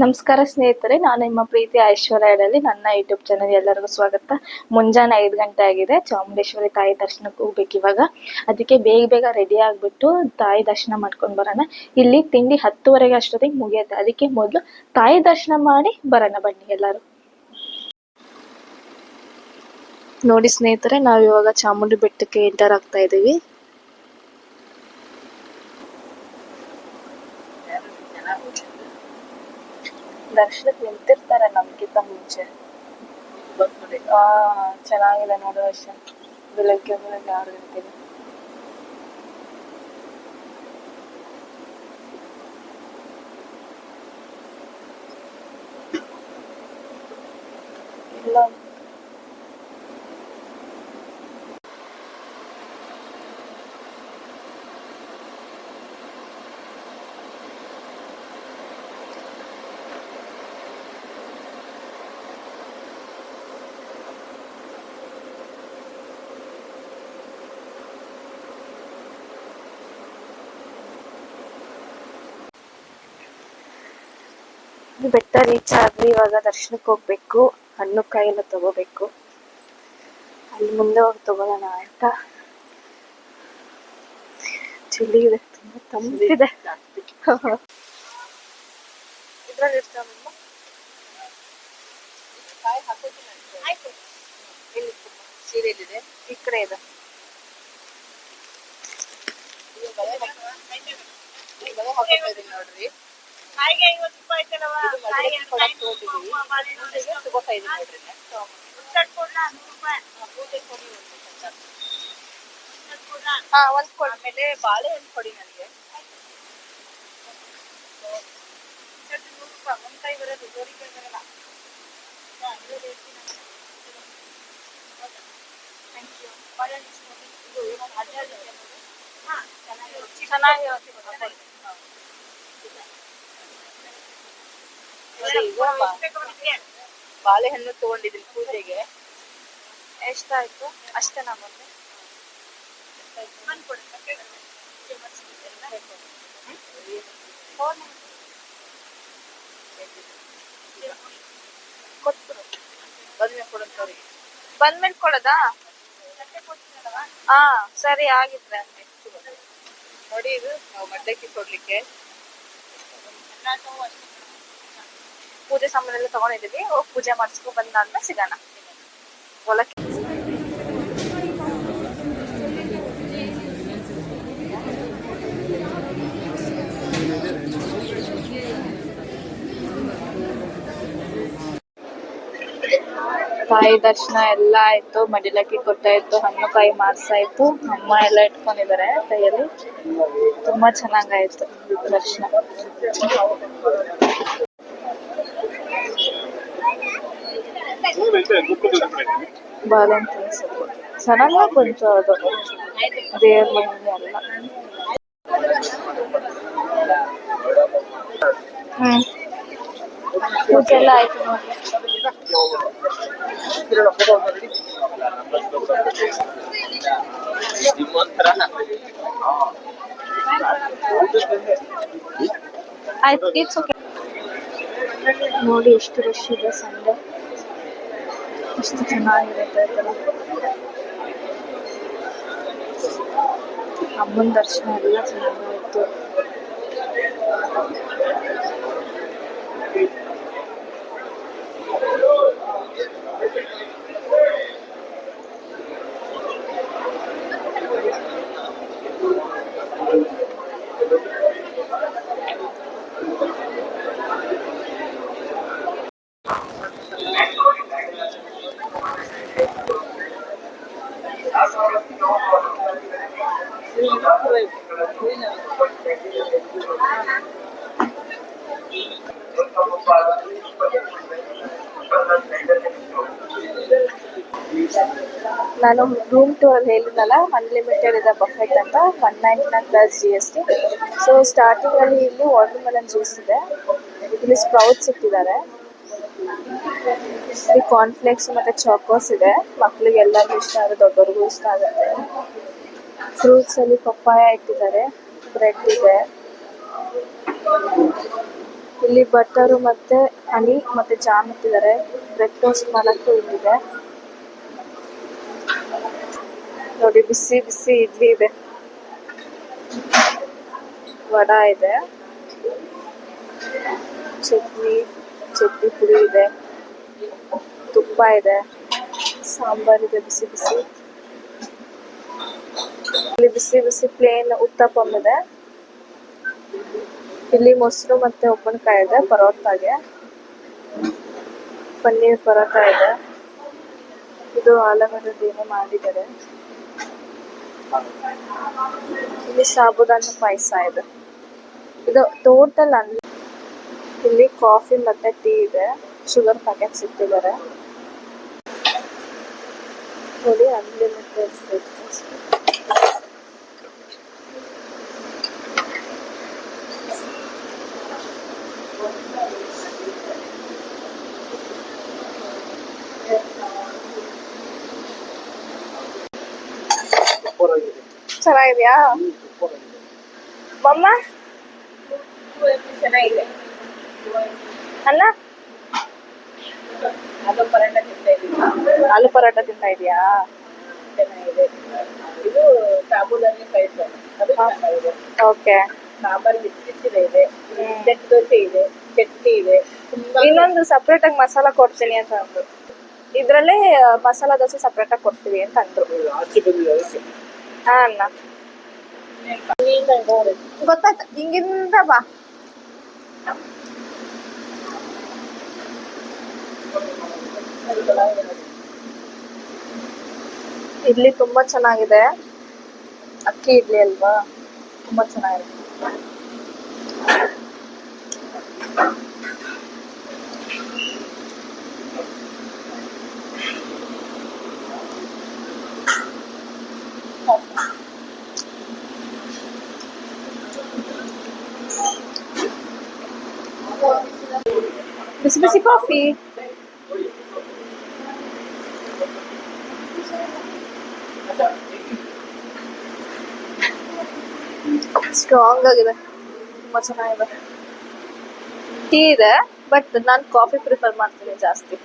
ನಮಸ್ಕಾರ ಸ್ನೇಹಿತರೆ, ನಾನು ನಿಮ್ಮ ಪ್ರೀತಿ ಐಶ್ವರ್ಯ ಹೇಳಲಿ. ನನ್ನ ಯೂಟ್ಯೂಬ್ ಚಾನಲ್ ಎಲ್ಲರಿಗೂ ಸ್ವಾಗತ. ಮುಂಜಾನೆ 5 ಗಂಟೆ ಆಗಿದೆ. ಚಾಮುಂಡೇಶ್ವರಿ ತಾಯಿ ದರ್ಶನಕ್ಕೆ ಹೋಗ್ಬೇಕು ಇವಾಗ. ಅದಕ್ಕೆ ಬೇಗ ರೆಡಿ ಆಗಿಬಿಟ್ಟು ತಾಯಿ ದರ್ಶನ ಮಾಡ್ಕೊಂಡು ಬರೋಣ. ಇಲ್ಲಿ ತಿಂಡಿ 10:30 ಅಷ್ಟೊತ್ತಿಗೆ ಮುಗಿಯುತ್ತೆ. ಅದಕ್ಕೆ ಮೊದಲು ತಾಯಿ ದರ್ಶನ ಮಾಡಿ ಬರೋಣ ಬನ್ನಿ ಎಲ್ಲರೂ. ನೋಡಿ ಸ್ನೇಹಿತರೆ, ನಾವು ಇವಾಗ ಚಾಮುಂಡಿ ಬೆಟ್ಟಕ್ಕೆ ಎಂಟರ್ ಆಗ್ತಾ ಇದ್ದೀವಿ. ದರ್ಶನಕ್ಕೆ ನಿಂತಿರ್ತಾರೆ ನಮ್ಗಿಂತ ಮುಂಚೆ. ಚೆನ್ನಾಗಿದೆ ನೋಡೋ ದರ್ಶನ. ಬೆಳಗ್ಗೆ 6 ಗಂಟೆಗೆ. ಇಲ್ಲ ಬೆಟ್ಟ ರೀಚ್ ಆದ್ವಿ. ಇವಾಗ ದರ್ಶನಕ್ಕೆ ಹೋಗ್ಬೇಕು. ಹಣ್ಣು ಕಾಯಿ ಎಲ್ಲ ತಗೋಬೇಕು. ಅಲ್ಲಿ ಮುಂದೆ ಹೋಗಿ ತಗೊಳ್ಳೋಣ ಅಂತ. ಚಳಿ ಇದೆ, ತುಂಬಾ ತಂಪಿದೆ. ಇದ್ರಲ್ಲಿ ಇರ್ತಾವಲ್ಲ ಸೀರೆಯಲ್ಲಿದೆ, ಈ ಕಡೆ ಇದೆ. ನೋಡ್ರಿ, ಕಾಯಿಗೆ 50 ರೂಪಾಯಿ ಐತಲ್ಲವ. ಒಂದ್ ಕೊಡಿ. ಆಮೇಲೆ ಬಾಳೆಹಣ್ಣು ಕೊಡಿ ನನಗೆ. 100 ರೂಪಾಯಿ ಮುಂತಾಯಿ ಬರೋದು, ಜೋರಿಕೆ ಬರಲ್ಲ. Thank you. ಚೆನ್ನಾಗಿ ಬಾಳೆಹಣ್ಣು ತಗೊಂಡಿದ್ರಿ ಪೂಜೆಗೆ. ಎಷ್ಟಾಯ್ತು? ಅಷ್ಟೇನಾ ಬಂದು? ಬಂದ್ಮೇಲೆ ಕೊಡೋದಾ? ಹಾ ಸರಿ, ಆಗಿದ್ರೆ ನೋಡಿ. ಇದು ನಾವು ಮಡ್ಲಕ್ಕಿ ಕೊಡ್ಲಿಕ್ಕೆ ಪೂಜೆ ಸಾಮಾನೆಲ್ಲ ಎಲ್ಲ ತಗೊಂಡಿದೀವಿ. ಹೋಗಿ ಪೂಜೆ ಮಾಡಿಸ್ಕೊ ಬಂದಾದ್ಮೇಲೆ ಸಿಗೋಣ. ಹೊಲಕ್ಕೆ ತಾಯಿ ದರ್ಶನ ಎಲ್ಲ ಆಯ್ತು. ಮಡಿಲಕ್ಕಿ ಕೊಟ್ಟಾಯ್ತು, ಹಣ್ಣು ಕಾಯಿ ಮಾಡ್ಸಾಯ್ತು. ಅಮ್ಮ ಎಲ್ಲ ಇಟ್ಕೊಂಡಿದ್ದಾರೆ ಕೈಯಲ್ಲಿ. ತುಂಬಾ ಚೆನ್ನಾಗಾಯ್ತು ದರ್ಶನ. ಬಾಳೆಹಣ್ಣು ತಿನ್ಸೋದು ಚೆನ್ನಾಗ ಕೊಂಚ ಅದು ದೇವ್ರ ಮನೆಗೆ ಅಲ್ಲ. ಪೂಜೆ ಎಲ್ಲ ಆಯ್ತು ನೋಡಿ. ಆಯ್ತು, ಇಟ್ಸ್ ಓಕೆ. ನೋಡಿ ಎಷ್ಟು ರಶ್ ಇದೆ. ಸಂಡೆ ಎಷ್ಟು ಚೆನ್ನಾಗಿರುತ್ತೆ. ಅಮ್ಮನ ದರ್ಶನ ಎಲ್ಲ ಚೆನ್ನಾಗಾಯ್ತು. ನಾನು ರೂಮ್ ಟೂರ್ ಅಲ್ಲಿ ಹೇಳಿದ್ನಲ್ಲ, ಅನ್ಲಿಮಿಟೆಡ್ ಇದೆ ಬಫೆಟ್ ಅಂತ. 199 ಪ್ಲಸ್ GST. ಸೊ ಸ್ಟಾರ್ಟಿಂಗ್ ಅಲ್ಲಿ ಇಲ್ಲಿ ವಾಟರ್ ಮೆಲನ್ ಜ್ಯೂಸ್ ಇದೆ. ಇಲ್ಲಿ ಸ್ಪ್ರೌಟ್ಸ್ ಇಟ್ಟಿದ್ದಾರೆ. ಇಲ್ಲಿ ಕಾರ್ನ್ಫ್ಲೇಕ್ಸ್ ಮತ್ತೆ ಚಾಕೋಸ್ ಇದೆ. ಮಕ್ಳಿಗೆ ಎಲ್ಲರಿಗೂ ಇಷ್ಟ ಆಗುತ್ತೆ, ದೊಡ್ಡವ್ರಿಗೂ ಇಷ್ಟ ಆಗುತ್ತೆ. ಫ್ರೂಟ್ಸ್ ಅಲ್ಲಿ ಪಪ್ಪಾಯ ಇಟ್ಟಿದ್ದಾರೆ, ಬ್ರೆಡ್ ಇದೆ. ಇಲ್ಲಿ ಬಟರು ಮತ್ತೆ ಹನಿ ಮತ್ತೆ ಜಾಮ್ ಇಟ್ಟಿದ್ದಾರೆ. ಬ್ರೆಡ್ ಟೋಸ್ಟ್ ಮಾಡಕ್ಕೂ ಇಲ್ಲಿದೆ ನೋಡಿ. ಬಿಸಿ ಬಿಸಿ ಇಡ್ಲಿ ಇದೆ, ವಡಾ ಇದೆ, ಚಟ್ನಿ ಪುಡಿ ಇದೆ, ತುಪ್ಪ ಇದೆ, ಸಾಂಬಾರ್ ಇದೆ ಬಿಸಿ ಬಿಸಿ. ಇಲ್ಲಿ ಬಿಸಿ ಬಿಸಿ ಪ್ಲೇನ್ ಉತ್ತಪ್ಪಂ ಇದೆ. ಇಲ್ಲಿ ಮೊಸರು ಮತ್ತೆ ಉಪ್ಪಿನಕಾಯಿ ಇದೆ. ಪರೋಟಾಗೆ ಪನ್ನೀರ್ ಪರೋಟ ಇದೆ. ಇದು ಆಲೂಗಡ್ಡೆ ಏನೋ ಮಾಡಿದ್ದಾರೆ. ಇಲ್ಲಿ ಸಾಬುದಾನ ಪಾಯಸ ಇದೆ. ಇದು ಟೋಟಲ್ ಇಲ್ಲಿ ಕಾಫಿ ಮತ್ತೆ ಟೀ ಇದೆ. ಶುಗರ್ ಪ್ಯಾಕೆಟ್ಸ್ ಇಟ್ಟಿದ್ದಾರೆ ನೋಡಿ. Unlimited breakfast. ಚೆನ್ನಾಗಿದ್ಯಾ ಮಮ್ಮ? ಚೆನ್ನಾಗಿದೆ ಅಲ್ಲ? ಆಲೂ ಪರಾಟ ತಿಂತಾ ಇದೀಯಾ? ಚೆನ್ನಾಗಿದೆ. ಇದು ಸಾಬೂದಾನಿ ಪಾಯಸ, ಅದು ಚೆನ್ನಾಗಿದೆ. ಓಕೆ. ಸಾಂಬಾರ್ ಬಿಸಿಬಿಸಿದೆ ಇದೆ, ಸೆಟ್ ದೋಸೆ ಇದೆ, ಚಟ್ನಿ ಇದೆ. ಇನ್ನೊಂದು ಸಪ್ರೇಟ್ ಆಗಿ ಮಸಾಲ ಕೊಡ್ತೀನಿ ಅಂತ ಅಂದ್ರು. ಇದ್ರಲ್ಲೇ ಮಸಾಲಾ ದೋಸೆ ಸಪ್ರೇಟ್ ಆಗಿ ಕೊಡ್ತೀವಿ ಅಂತ ಅಂದ್ರು. ಹಾ ಅಣ್ಣ ಗೊತ್ತಾಯ್ತು. ಹಿಂಗಿಂದ ಬಾ. ಇಡ್ಲಿ ತುಂಬಾ ಚೆನ್ನಾಗಿದೆ. ಅಕ್ಕಿ ಇಡ್ಲಿ ಅಲ್ವಾ, ತುಂಬಾ ಚೆನ್ನಾಗಿದೆ. ಬಿಸಿ ಬಿಸಿ ಕಾಫಿ. ಸ್ಟ್ರಾಂಗ್ ಆಗಿದೆ, ತುಂಬಾ ಚೆನ್ನಾಗಿದೆ. ಟೀ ಇದೆ, ಬಟ್ ನಾನು ಕಾಫಿ ಪ್ರಿಫರ್ ಮಾಡ್ತೀನಿ ಜಾಸ್ತಿ.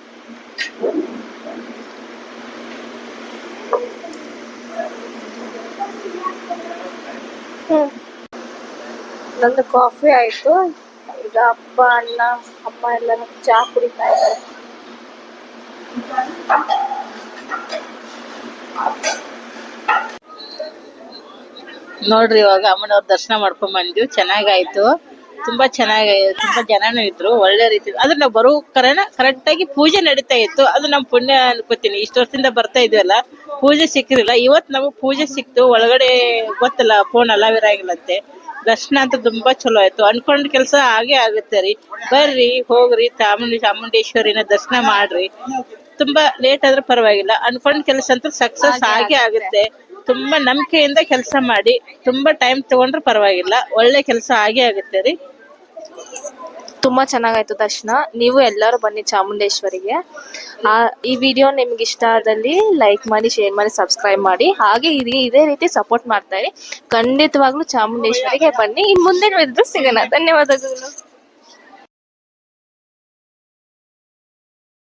ನಂದು ಕಾಫಿ ಆಯ್ತು. ಈಗ ಅಪ್ಪ ಅಣ್ಣ ಅಮ್ಮ ಎಲ್ಲ ಚಹಾ ಕುಡಿತಾ ಇದ್ದಾರೆ. ನೋಡ್ರಿ, ಇವಾಗ ಅಮ್ಮನವ್ರ ದರ್ಶನ ಮಾಡ್ಕೊಂಡ್ ಬಂದ್ವಿ. ಚೆನ್ನಾಗಾಯ್ತು, ತುಂಬಾ ತುಂಬಾ ಜನನೂ ಇದ್ರು. ಒಳ್ಳೆ ರೀತಿ ಆದ್ರೆ ನಾವು ಬರೋ ಕಾರಣ ಕರೆಕ್ಟ್ ಆಗಿ ಪೂಜೆ ನಡೀತಾ ಇತ್ತು. ಅದು ನಮ್ ಪುಣ್ಯ ಅನ್ಕೋತೀನಿ. ಇಷ್ಟು ವರ್ಷದಿಂದ ಬರ್ತಾ ಇದ್ವಲ್ಲ, ಪೂಜೆ ಸಿಕ್ಕಿರಲಿಲ್ಲ. ಇವತ್ ನಮಗ್ ಪೂಜೆ ಸಿಕ್ತು. ಒಳಗಡೆ ಗೊತ್ತಲ್ಲ, ಫೋನ್ ಅಲಾವಿರಾಗಿಲ್ಲಂತೆ. ದರ್ಶನ ಅಂತ ತುಂಬಾ ಚಲೋ ಆಯ್ತು. ಅನ್ಕೊಂಡ್ ಕೆಲ್ಸ ಹಾಗೆ ಆಗುತ್ತೆ ರೀ. ಬರ್ರಿ, ಹೋಗ್ರಿ, ಚಾಮುಂಡೇಶ್ವರಿನ ದರ್ಶನ ಮಾಡ್ರಿ. ತುಂಬಾ ಲೇಟ್ ಆದ್ರೂ ಪರವಾಗಿಲ್ಲ, ಅನ್ಕೊಂಡ್ ಕೆಲಸ ಅಂತೂ ಸಕ್ಸಸ್ ಆಗೇ ಆಗುತ್ತೆ. ತುಂಬಾ ನಂಬಿಕೆಯಿಂದ ಕೆಲಸ ಮಾಡಿ. ತುಂಬಾ ಟೈಮ್ ತಗೊಂಡ್ರು ಪರವಾಗಿಲ್ಲ, ಒಳ್ಳೆ ಕೆಲಸ ಆಗೇ ಆಗುತ್ತೆ ರೀ. ತುಂಬಾ ಚೆನ್ನಾಗಾಯ್ತು ದರ್ಶನ. ನೀವು ಎಲ್ಲರೂ ಬನ್ನಿ ಚಾಮುಂಡೇಶ್ವರಿಗೆ. ಈ ವಿಡಿಯೋ ನಿಮ್ಗೆ ಇಷ್ಟ ಆದಲ್ಲಿ ಲೈಕ್ ಮಾಡಿ, ಶೇರ್ ಮಾಡಿ, ಸಬ್ಸ್ಕ್ರೈಬ್ ಮಾಡಿ. ಹಾಗೆ ಇದೇ ರೀತಿ ಸಪೋರ್ಟ್ ಮಾಡ್ತಾ ಇರಿ. ಖಂಡಿತವಾಗ್ಲೂ ಚಾಮುಂಡೇಶ್ವರಿಗೆ ಬನ್ನಿ. ಇನ್ ಮುಂದೆ ಸಿಗೋಣ. ಧನ್ಯವಾದಗಳು.